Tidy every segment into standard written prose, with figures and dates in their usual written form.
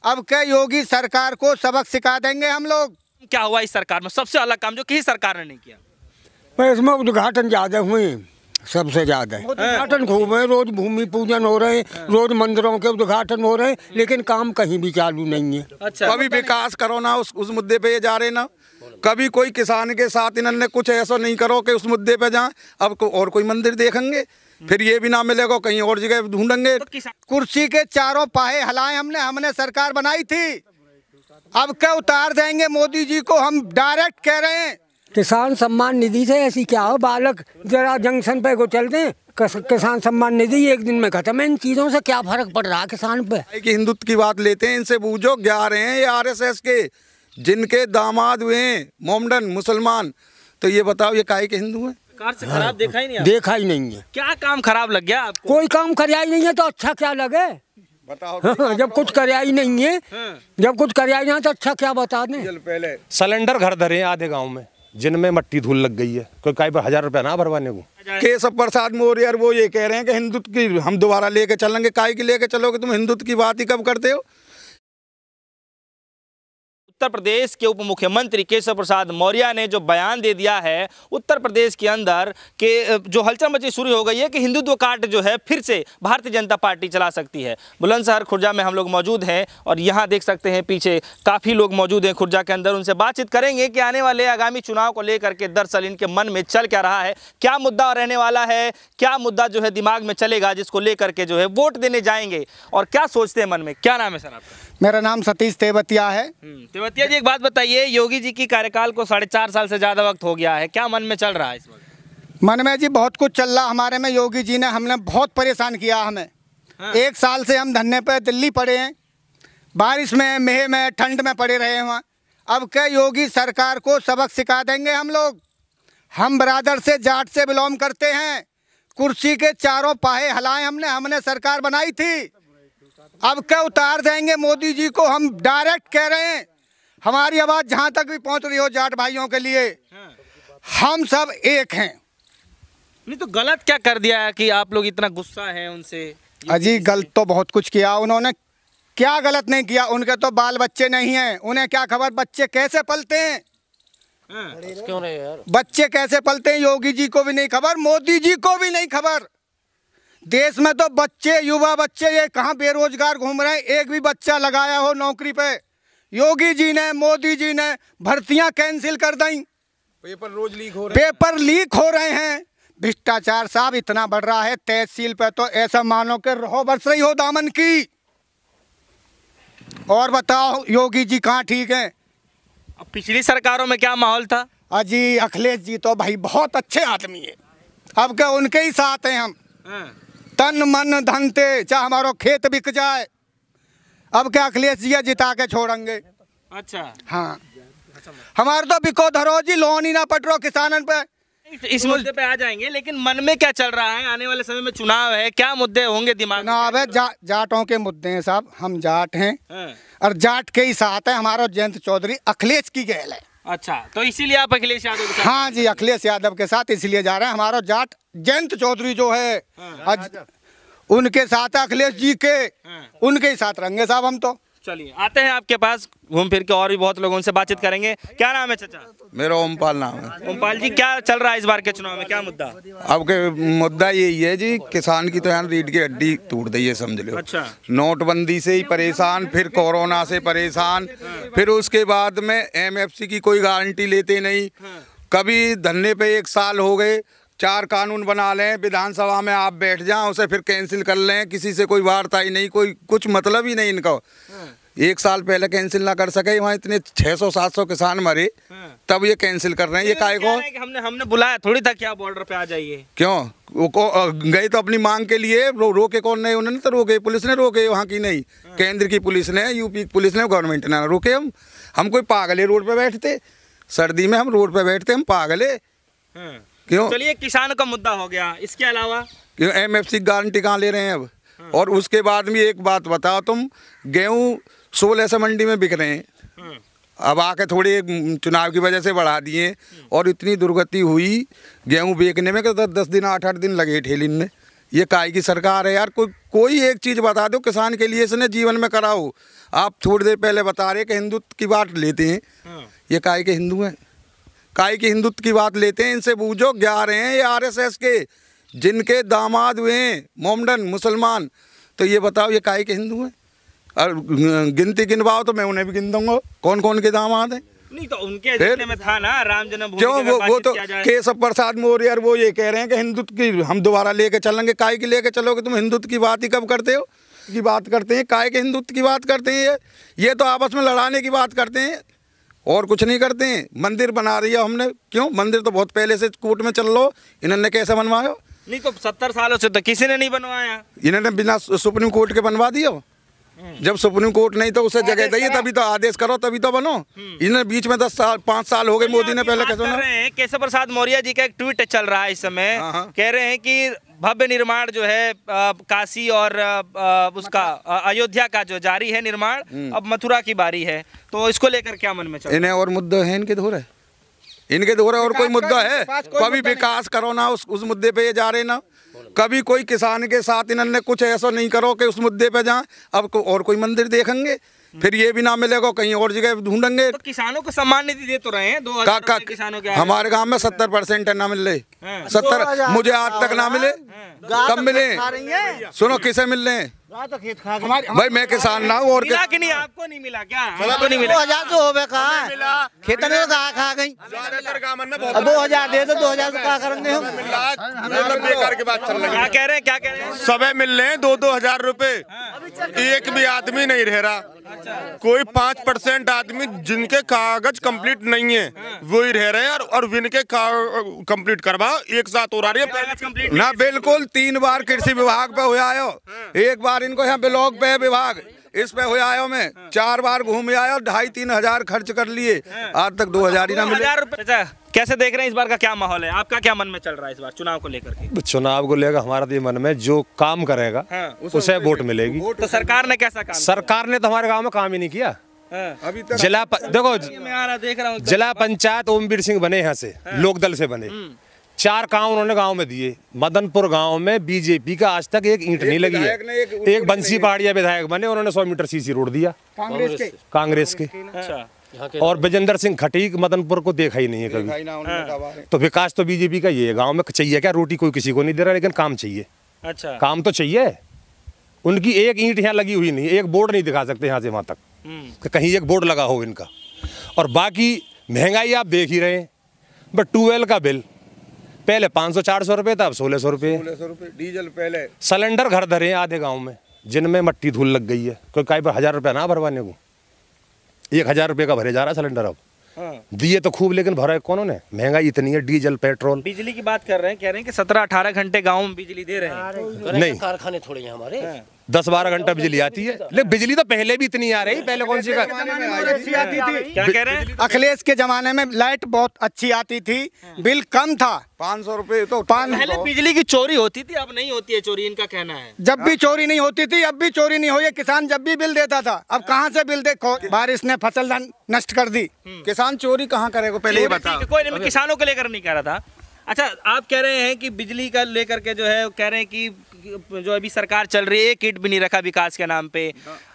अब क्या योगी सरकार को सबक सिखा देंगे हम लोग। क्या हुआ इस सरकार में सबसे अलग काम जो किसी सरकार ने नहीं किया? पर इसमें उद्घाटन ज्यादा हुए, सबसे ज्यादा उद्घाटन खूब है। रोज भूमि पूजन हो रहे हैं, रोज मंदिरों के उद्घाटन हो रहे हैं, लेकिन काम कहीं भी चालू नहीं है। अच्छा, कभी विकास करो ना उस मुद्दे पे ये जा रहे ना, कभी कोई किसान के साथ इन्होंने कुछ ऐसा नहीं करो कि उस मुद्दे पे जाए। अब और कोई मंदिर देखेंगे फिर ये भी ना मिलेगा, कहीं और जगह ढूंढेंगे। कुर्सी के चारों पाहे हिलाए हमने सरकार बनाई थी, अब क्या उतार देंगे मोदी जी को, हम डायरेक्ट कह रहे हैं। किसान सम्मान निधि से ऐसी क्या हो, बालक जरा जंक्शन पे को चलते हैं, किसान सम्मान निधि एक दिन में खत्म है। इन चीजों से क्या फर्क पड़ रहा है किसान पे? कि हिंदुत्व की बात लेते हैं, इनसे पूछो क्या रहे हैं ये आरएसएस के, जिनके दामाद हुए हैं मोमडन मुसलमान, तो ये बताओ ये काहे के हिंदू हैं? कार से खराब देखा ही नहीं देखा ही नहीं है। क्या काम खराब लग गया आपको? कोई काम कराया ही नहीं है तो अच्छा क्या लगे? बताओ जब कुछ कराया ही नहीं है, जब कुछ कराया ही नहीं तो अच्छा क्या बता दें? पहले सिलेंडर घर धरे आधे गांव में, जिनमें मट्टी धूल लग गई है, कोई कई पर 1000 रुपया ना भरवाने को। केशव प्रसाद मौर्य वो ये कह रहे हैं कि हिंदुत्व की हम दोबारा लेके चलेंगे। काहे की लेके चलोगे तुम? हिंदुत्व की बात ही कब करते हो? उत्तर प्रदेश के उप मुख्यमंत्री केशव प्रसाद मौर्य ने जो बयान दे दिया है उत्तर प्रदेश के अंदर के जो हलचल मची शुरू हो गई है कि हिंदुत्व कार्ड जो है फिर से भारतीय जनता पार्टी चला सकती है। बुलंदशहर खुर्जा में हम लोग मौजूद हैं और यहाँ देख सकते हैं पीछे काफ़ी लोग मौजूद हैं खुर्जा के अंदर। उनसे बातचीत करेंगे कि आने वाले आगामी चुनाव को लेकर के दरअसल इनके मन में चल क्या रहा है, क्या मुद्दा रहने वाला है, क्या मुद्दा जो है दिमाग में चलेगा जिसको लेकर के जो है वोट देने जाएंगे और क्या सोचते हैं मन में। क्या नाम है सर आपका? मेरा नाम सतीश तेवतिया है। तेवतिया जी, एक बात बताइए, योगी जी की कार्यकाल को 4.5 साल से ज़्यादा वक्त हो गया है, क्या मन में चल रहा है इस वक्त? मन में जी बहुत कुछ चल रहा हमारे में। योगी जी ने हमने बहुत परेशान किया हमें। हाँ। 1 साल से हम धरने पे दिल्ली पड़े हैं, बारिश में मेह में ठंड में पड़े रहे हैं। अब क्या योगी सरकार को सबक सिखा देंगे हम लोग। हम बरादर से जाट से बिलोंग करते हैं, कुर्सी के चारों पाहे हिलाए हमने सरकार बनाई थी, अब क्या उतार देंगे मोदी जी को, हम डायरेक्ट कह रहे हैं। हमारी आवाज़ जहाँ तक भी पहुँच रही हो जाट भाइयों के लिए, हम सब एक हैं। नहीं तो गलत क्या कर दिया है कि आप लोग इतना गुस्सा हैं उनसे? अजी गलत तो बहुत कुछ किया उन्होंने, क्या गलत नहीं किया? उनके तो बाल बच्चे नहीं हैं, उन्हें क्या खबर बच्चे कैसे पलते हैं? क्यों नहीं यार, बच्चे कैसे पलते हैं योगी जी को भी नहीं खबर, मोदी जी को भी नहीं खबर। देश में तो बच्चे, युवा बच्चे ये कहाँ बेरोजगार घूम रहे हैं, एक भी बच्चा लगाया हो नौकरी पे। योगी जी ने, मोदी जी ने भर्तियां कैंसिल कर दी, पेपर रोज लीक हो रहे हैं। पेपर लीक हो रहे हैं। भ्रष्टाचार साहब इतना बढ़ रहा है, तहसील पे तो ऐसा मानो कि रहो बरस रही हो दामन की। और बताओ योगी जी कहाँ ठीक है? अब पिछली सरकारों में क्या माहौल था? अजी अखिलेश जी तो भाई बहुत अच्छे आदमी है, अब क्या उनके ही साथ हैं हम। तन मन धन ते, चाहे हमारा खेत बिक जाए, अब क्या अखिलेश जी जिता के छोड़ेंगे। अच्छा, हाँ, हमारे तो बिको धरो जी, लोन ही ना पटरो किसानन पे। इस मुद्दे पे आ जाएंगे, लेकिन मन में क्या चल रहा है? आने वाले समय में चुनाव है, क्या मुद्दे होंगे दिमाग में? चुनाव है, जाटों के मुद्दे हैं साहब, हम जाट हैं और जाट के ही साथ है हमारा जयंत चौधरी, अखिलेश की गैल है। अच्छा, तो इसीलिए आप अखिलेश यादव के साथ? हाँ जी, अखिलेश यादव के साथ इसलिए जा रहे हैं, हमारा जाट जयंत चौधरी जो है उनके साथ, अखिलेश जी के उनके ही साथ रहेंगे साहब हम तो। चलिए आते हैं आपके पास घूम फिर के, और भी बहुत लोगों से बातचीत करेंगे। क्या नाम है चाचा? मेरा ओमपाल नाम है। ओमपाल जी, क्या चल रहा है इस बार के चुनाव में, क्या मुद्दा? अब के मुद्दा यही है जी, किसान की तो यहाँ रीढ़ की हड्डी टूट गई है समझ लो। अच्छा, नोटबंदी से ही परेशान, फिर कोरोना से परेशान, फिर उसके बाद में एमएफसी की कोई गारंटी लेते नहीं। कभी धरने पे 1 साल हो गए, 4 कानून बना लें, विधानसभा में आप बैठ जाएं, उसे फिर कैंसिल कर लें, किसी से कोई वार्ता ही नहीं, कोई कुछ मतलब ही नहीं इनका। 1 साल पहले कैंसिल ना कर सके, वहाँ इतने 600-700 किसान मरे, तब ये कैंसिल कर रहे हैं। ये काहे को? हमने बुलाया थोड़ी था क्या बॉर्डर पे आ जाइए? क्यों वो गए तो अपनी मांग के लिए, रोके कौन नहीं? उन्होंने तो रोके, पुलिस ने रोके, वहाँ की नहीं, केंद्र की पुलिस ने, यूपी की पुलिस ने, गवर्नमेंट ने रोके। हम कोई पागल है रोड पे बैठते, सर्दी में हम रोड पे बैठते, हम पागल है क्यों? चलिए, किसान का मुद्दा हो गया, इसके अलावा क्यों एमएफसी गारंटी कहाँ ले रहे हैं अब? और उसके बाद में एक बात बताओ तुम, गेहूँ 16 से मंडी में बिक रहे हैं, अब आके थोड़े चुनाव की वजह से बढ़ा दिए, और इतनी दुर्गति हुई गेहूँ बेचने में कि 10 दिन 8-8 दिन लगे ठेलिन में। ये काय की सरकार है यार। कोई एक चीज़ बता दो किसान के लिए इसने जीवन में करा हो। आप थोड़ी देर पहले बता रहे कि हिंदुत्व की बात लेते हैं, ये काय के हिंदू हैं, काय के हिंदुत्व की बात लेते हैं। इनसे पूछो 11 हैं ये RSS के, जिनके दामाद हुए हैं मोमडन मुसलमान, तो ये बताओ ये काय के हिंदू हैं? और गिनती गिनवाओ तो मैं उन्हें भी गिन दूंगा कौन कौन के दामाद हैं। नहीं तो उनके जितने में था ना राम जन्मभूमि, क्यों वो तो केशव प्रसाद मौर्य और वो ये कह रहे हैं कि हिंदुत्व की हम दोबारा लेके चलेंगे। काय की लेके चलोगे तुम? हिंदुत्व की बात ही कब करते हो? की बात करते हैं, काय के हिंदुत्व की बात करते हैं। ये तो आपस में लड़ाने की बात करते हैं और कुछ नहीं करते हैं। मंदिर बना रही है हमने, क्यों? मंदिर तो बहुत पहले से कोर्ट में चल लो, इन्होंने कैसे बनवाया? नहीं तो 70 सालों से तो किसी ने नहीं बनवाया। इन्होंने बिना सुप्रीम कोर्ट के बनवा दिया। जब सुप्रीम कोर्ट नहीं तो उसे जगह दी, तभी तो आदेश करो, तभी तो बनो। इन्हें बीच में 5 साल हो गए मोदी ने पहले कैसे बना? केशव प्रसाद मौर्य जी का एक ट्वीट चल रहा है इस समय, कह रहे हैं कि भव्य निर्माण जो है काशी और उसका अयोध्या का जो जारी है निर्माण, अब मथुरा की बारी है। तो इसको लेकर क्या मन में चल रहा है? इन्हें और मुद्दे हैं इनके धोरे, इनके धोरे और कोई मुद्दा है? कभी विकास करो ना उस मुद्दे पे ये जा रहे ना। कभी कोई किसान के साथ इन्होंने कुछ ऐसा नहीं करो कि उस मुद्दे पे जाएं। अब और कोई मंदिर देखेंगे, फिर ये भी ना मिलेगा, कहीं और जगह ढूंढेंगे। तो किसानों को सम्मान निधि दे तो रहे हैं 2000 किसानों के। हमारे गांव में 70% है ना मिल रहे। 70 मुझे आज तक ना मिले। कब मिले? सुनो किसे मिल रहे हैं? भाई मैं किसान ना हूँ और मिला कि नहीं? आपको नहीं मिला क्या? आपको नहीं मिला? 2000 तो होवे कहाँ खेतन में खा गई। 2000 दे दो, 2000 तो क्या करेंगे हम? क्या कह रहे हैं, क्या कह रहे हैं? सबे मिल रहे हैं 2-2 हजार रुपए। एक भी आदमी नहीं रह रहा। कोई 5% आदमी जिनके कागज कंप्लीट नहीं है वो ही रह रहे हैं, और जिनके कंप्लीट करवाओ एक साथ हो रही है ना। बिल्कुल 3 बार कृषि विभाग पे हुआ आयो, एक बार इनको यहाँ ब्लॉक पे विभाग इस पे हुआ आयो, मैं 4 बार घूम आयो, 2,5-3 हजार खर्च कर लिए, आज तक 2,000 ही ना मिले। कैसे देख रहे हैं इस बार का क्या माहौल है? आपका क्या मन में चल रहा है इस बार चुनाव को लेकर के? चुनाव को लेकर हमारा तो मन में जो काम करेगा उसे वोट मिलेगी। तो सरकार ने कैसा काम? सरकार ने तो हमारे गांव में काम ही नहीं किया अभी तक। देखो देख रहा हूँ जिला पंचायत ओमवीर सिंह बने यहाँ से, लोकदल से बने, 4 काम उन्होंने गांव में दिए। मदनपुर गांव में बीजेपी का आज तक एक ईंट नहीं लगी है। एक बंसी पहाड़िया विधायक बने, उन्होंने 100 मीटर सीसी रोड दिया कांग्रेस के। और विजेंद्र सिंह खटीक मदनपुर को देखा ही नहीं है कभी। तो विकास तो बीजेपी का ये है। गांव में चाहिए क्या? रोटी कोई किसी को नहीं दे रहा, लेकिन काम चाहिए। अच्छा, काम तो चाहिए। उनकी एक ईंट यहाँ लगी हुई नहीं, एक बोर्ड नहीं दिखा सकते यहाँ से वहां तक कि कहीं एक बोर्ड लगा हो इनका। और बाकी महंगाई आप देख ही रहे हैं। बट ट्यूबवेल का बिल पहले 500-400 रुपये था, अब 1600 रुपये। डीजल पहले सिलेंडर घर धरे आधे गाँव में, जिनमें मट्टी धूल लग गई है। कोई कई पर 1000 रुपया ना भरवाने को, 1000 रुपये का भरे जा रहा है सिलेंडर। अब दिए तो खूब, लेकिन भरा कौन ने? महंगाई इतनी है, डीजल पेट्रोल। बिजली की बात कर रहे हैं, कह रहे हैं कि 17-18 घंटे गांव में बिजली दे रहे हैं। नहीं, कारखाने थोड़े हैं हमारे, 10-12 घंटा बिजली आती है। लेकिन बिजली तो पहले भी इतनी आ रही, पहले कौन सी अच्छी आती थी। क्या कह रहे हैं? अखिलेश के जमाने में लाइट बहुत अच्छी आती थी, बिल कम था। 500 रुपये तो पहले बिजली की चोरी होती थी, अब नहीं होती है चोरी, इनका कहना है। जब भी चोरी नहीं होती थी, अब भी चोरी नहीं हुई है। किसान जब भी बिल देता था, अब कहाँ से बिल देखो? बारिश ने फसल नष्ट कर दी। किसान चोरी कहाँ करेगा पहले ये बताओ। कोई नहीं, मैं किसानों को लेकर नहीं कह रहा था। अच्छा, आप कह रहे हैं कि बिजली का लेकर के जो है, कह रहे हैं कि जो अभी सरकार चल रही है एक ईंट भी नहीं रखा विकास के नाम पे।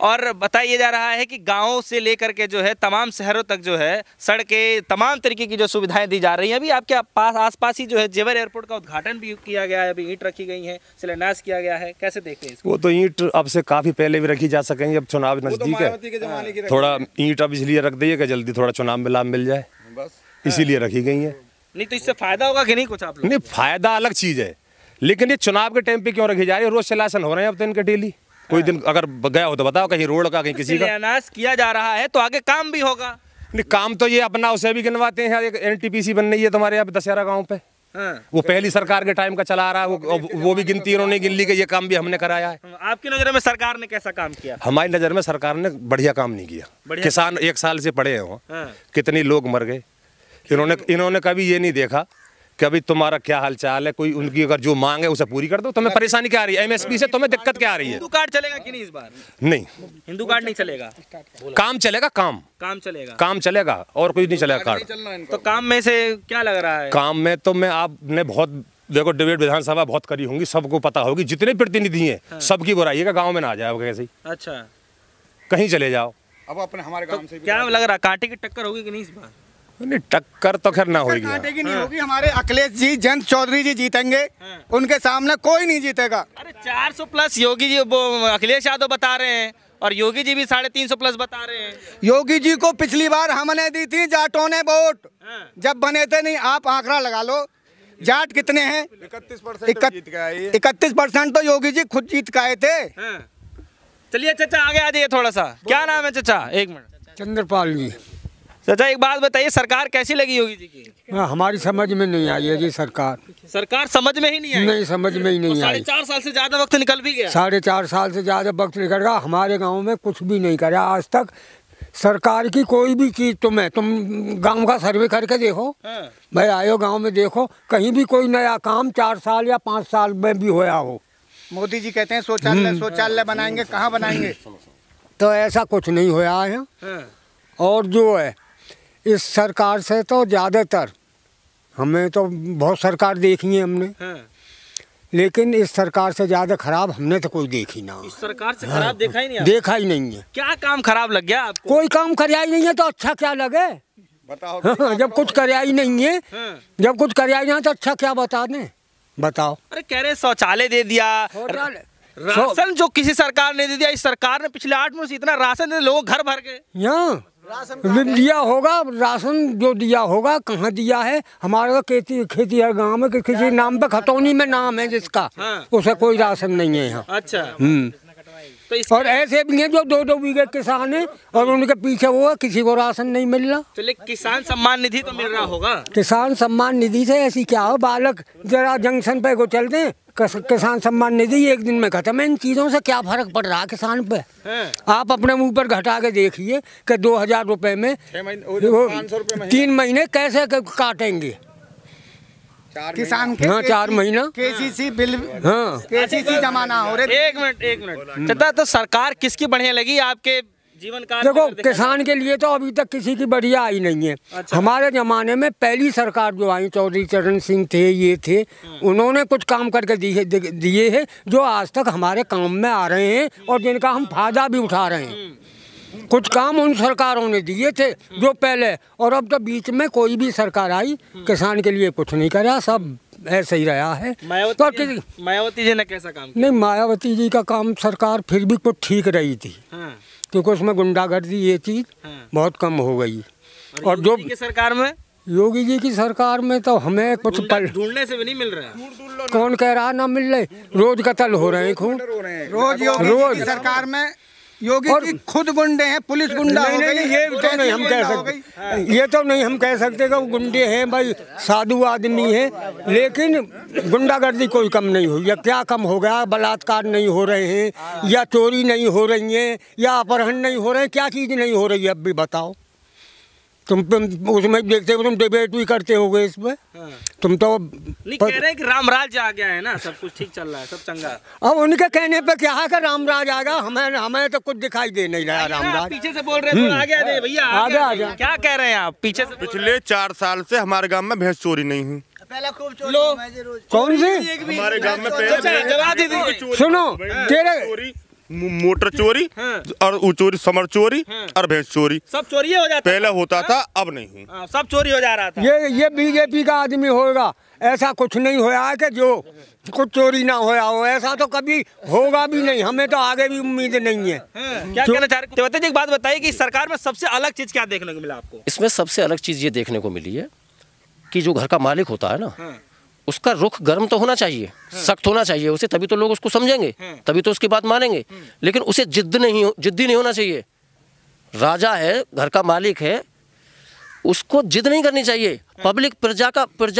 और बताइए जा रहा है कि गाँव से लेकर के जो है तमाम शहरों तक जो है सड़कें, तमाम तरीके की जो सुविधाएं दी जा रही हैं। अभी आपके पास आसपास ही जो है जेवर एयरपोर्ट का उद्घाटन भी किया गया है, अभी ईंट रखी गई है, शिलान्यास किया गया है। कैसे देखते हैं इसको? वो तो ईंट अब से काफी पहले भी रखी जा सकेंगी, अब चुनाव नजदीक है, थोड़ा ईंट अब इसलिए रख दी है कि जल्दी थोड़ा चुनाव में लाभ मिल जाए, इसीलिए रखी गई है। नहीं तो इससे फायदा होगा कि नहीं कुछ आप लोग? नहीं, फायदा अलग चीज है, लेकिन ये चुनाव के टाइम पे क्यों रखी जा रही है? रोज शिलान्यास हो रहे हैं अब तो इनके डेली। कोई दिन अगर गया हो तो बताओ, कहीं रोड का, कहीं किसी का शिलान्यास किया जा रहा है तो आगे काम भी होगा। नहीं, काम तो ये अपना उसे भी गिनवाते हैं। एक NTPC बन रही है तुम्हारे यहाँ दशहरा गाँव पे, वो पहली सरकार के टाइम का चला रहा है, वो भी गिनती उन्होंने गिन ली कि ये काम भी हमने कराया है। आपकी नजर में सरकार ने कैसा काम किया? हमारी नजर में सरकार ने बढ़िया काम नहीं किया। किसान 1 साल से पड़े हैं, कितने लोग मर गए। इन्होंने कभी ये नहीं देखा कि अभी तुम्हारा क्या हाल चाल है, कोई उनकी अगर जो मांग है उसे पूरी कर दो। तुम्हें परेशानी क्या आ रही है? MSP से तुम्हें दिक्कत क्या आ रही है? हिंदू कार्ड चलेगा कि नहीं इस बार? नहीं, हिंदू कार्ड नहीं चलेगा। काम चलेगा, काम चलेगा और कुछ नहीं चलेगा कार्ड। तो काम में से क्या लग रहा है? काम में तो मैं आपने बहुत देखो डिबेट विधानसभा बहुत करी होंगी, सबको पता होगी, जितने प्रतिनिधि हैं सबकी बुराई है कि गांव में ना आ जाए कैसे ही। अच्छा, कहीं चले जाओ। अब अपने हमारे गांव से क्या लग रहा कांटे की टक्कर होगी कि नहीं इस बार? नहीं, टक्कर तो खैर ना होगी। कांटे की नहीं होगी। हमारे अखिलेश जी, जयंत चौधरी जी जीतेंगे, उनके सामने कोई नहीं जीतेगा। अरे 400 प्लस योगी जी, वो अखिलेश यादव बता रहे हैं और योगी जी भी 350 प्लस बता रहे हैं। योगी जी को पिछली बार हमने दी थी जाटों ने वोट, जब बने थे नहीं। आप आंकड़ा लगा लो, जाट कितने हैं? 31% तो योगी जी खुद जीत के आए थे। चलिए चाचा आगे आ जाइए थोड़ा सा। क्या नाम है चाचा? एक मिनट। चंद्रपाल जी। चाचा एक बात बताइए, सरकार कैसी लगी योगी जी की? हमारी समझ में नहीं आई है जी सरकार। सरकार समझ में ही नहीं आई? नहीं, समझ में ही नहीं आई। 4.5 साल से ज्यादा वक्त निकल भी गया। 4.5 साल से ज़्यादा वक्त निकल गया। हमारे गांव में कुछ भी नहीं करा आज तक। सरकार की कोई भी चीज़ तुम गांव का सर्वे करके देखो। भाई आयो गांव में देखो, कहीं भी कोई नया काम 4 साल या 5 साल में भी होया हो। मोदी जी कहते हैं शौचालय बनाएंगे, कहाँ बनाएंगे? तो ऐसा कुछ नहीं होया है। और जो है इस सरकार से तो ज़्यादातर, हमें तो बहुत सरकार देखी है हमने, लेकिन इस सरकार से ज़्यादा खराब हमने तो कोई देखी ना। इस सरकार से खराब देखा ही नहीं आपने? देखा ही नहीं है। क्या काम खराब लग गया आपको? कोई काम कराया ही नहीं है तो अच्छा क्या लगे? बताओ। हाँ, जब कुछ कराया ही नहीं है, जब कुछ कराया ही नहीं है तो अच्छा क्या बता दें? बताओ। अरे कह रहे शौचालय दे दिया, राशन जो किसी सरकार ने दे दिया। इस सरकार ने पिछले 8 महीने से इतना राशन दे, लोग घर भर गए। यहाँ दिया होगा राशन, जो दिया होगा कहाँ दिया है? हमारे तो खेती हर गाँव में किसी नाम पे, खतौनी में नाम है जिसका, उसे कोई राशन नहीं है यहाँ। अच्छा। तो और ऐसे भी हैं जो 2-2 बीघे किसान है और उनके पीछे वो है, किसी को राशन नहीं मिल रहा। चलिए किसान सम्मान निधि तो मिल रहा होगा। किसान सम्मान निधि से ऐसी क्या हो? बालक जरा जंक्शन पे को चलते हैं, किसान सम्मान निधि 1 दिन में खत्म है। इन चीज़ों से क्या फर्क पड़ रहा है किसान पे? आप अपने मुंह पर घटा के देखिए कि 2000 रुपये में 3 महीने कैसे काटेंगे किसान के? हाँ, 4 महीना केसीसी बिल, हाँ, केसीसी जमाना हो रहे। एक मिनट चाचा, तो सरकार किसकी बढ़िया लगी आपके जीवन काल? देखो किसान के लिए तो अभी तक किसी की बढ़िया आई नहीं है। अच्छा। हमारे ज़माने में पहली सरकार जो आई, चौधरी चरण सिंह थे, ये थे, उन्होंने कुछ काम करके दिए हैं जो आज तक हमारे काम में आ रहे हैं और जिनका हम फायदा भी उठा रहे हैं। कुछ काम उन सरकारों ने दिए थे जो पहले, और अब तो बीच में कोई भी सरकार आई किसान के लिए कुछ नहीं करा, सब ऐसे ही रहा है। मायावती जी ने कैसा काम किया? नहीं, मायावती जी का काम सरकार फिर भी कुछ ठीक रही थी, क्योंकि उसमें गुंडागर्दी ये चीज़ बहुत कम हो गई। और जो सरकार में, योगी जी की सरकार में तो हमें कुछ ढूंढने से भी नहीं मिल रहा है। कौन कह रहा ना मिल रहे? रोज कत्ल हो रहे हैं, खूब रोज सरकार में। योगी जी खुद गुंडे हैं, पुलिस गुंडा हो गई। ये तो नहीं हम कह सकते, ये तो नहीं हम कह सकते कि वो गुंडे हैं। भाई साधु आदमी है, लेकिन गुंडागर्दी कोई कम नहीं हुई है। क्या कम हो गया? बलात्कार नहीं हो रहे हैं, या चोरी नहीं हो रही है, या अपहरण नहीं हो रहे हैं? क्या चीज़ नहीं हो रही है अब भी बताओ? तुम उसमें देखते हो, तुम डिबेट भी करते होगे इसमें। तुम तो नहीं कह रहे हैं कि रामराज आ गया है ना, सब कुछ ठीक चल रहा है, सब चंगा। अब उनके कहने पे क्या है कि रामराज आ गया? हमें तो कुछ दिखाई दे नहीं रहा रामराज। पीछे से बोल रहे हैं, आगे आ जाइए भैया, आगे आ जाओ। क्या कह रहे हैं आप? पीछे से। पिछले 4 साल से हमारे गांव में भैंस चोरी नहीं हुई। कौन सी? हमारे गांव में जवाब दीजिए। सुनो, तेरे मोटर चोरी और चोरी, समर चोरी और भैंस चोरी, सब चोरी हो जाता। पहले होता था, अब नहीं हुई। सब चोरी हो जा रहा था। ये बीजेपी का आदमी होगा, ऐसा कुछ नहीं होया है कि जो कुछ चोरी ना होया हो। ऐसा तो कभी होगा भी नहीं, हमें तो आगे भी उम्मीद नहीं है। क्या कहना चाह रहे? तेवते जी एक बात बताइए कि सरकार में सबसे अलग चीज क्या देखने को मिला आपको? इसमें सबसे अलग चीज ये देखने को मिली है कि जो घर का मालिक होता है ना, उसका रुख गर्म तो होना चाहिए, सख्त होना चाहिए उसे, तभी तो लोग उसको समझेंगे, तभी तो उसकी बात मानेंगे। लेकिन उसे जिद्दी नहीं होना चाहिए। राजा है, घर का मालिक है, उसको जिद नहीं करनी चाहिए। पब्लिक प्रजा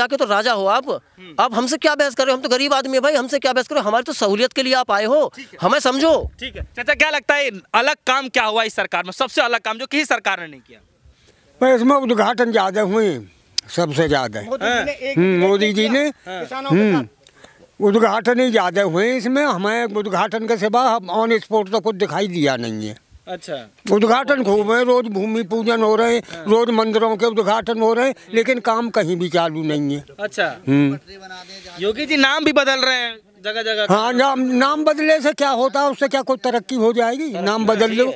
के तो राजा हो आप हमसे क्या बहस कर रहे हो? हम तो गरीब आदमी है भाई, हमसे क्या बहस करो? हमारी तो सहूलियत के लिए आप आए हो, हमें समझो। ठीक है चाचा, क्या लगता है अलग काम क्या हुआ इस सरकार में, सबसे अलग काम जो किसी सरकार ने नहीं किया? इसमें उद्घाटन ज्यादा हुए, सबसे ज्यादा मोदी जी ने उद्घाटन ही ज्यादा हुए इसमें। हमें उद्घाटन के सिवा ऑन स्पॉट तो कुछ दिखाई दिया नहीं है। अच्छा, उद्घाटन खूब है, रोज भूमि पूजन हो रहे हैं, रोज मंदिरों के उद्घाटन हो रहे हैं, लेकिन काम कहीं भी चालू नहीं है। अच्छा, योगी जी नाम भी बदल रहे हैं जगह जगह। हाँ, नाम बदले से क्या होता है, उससे क्या कोई तरक्की हो जाएगी? नाम बदल लो।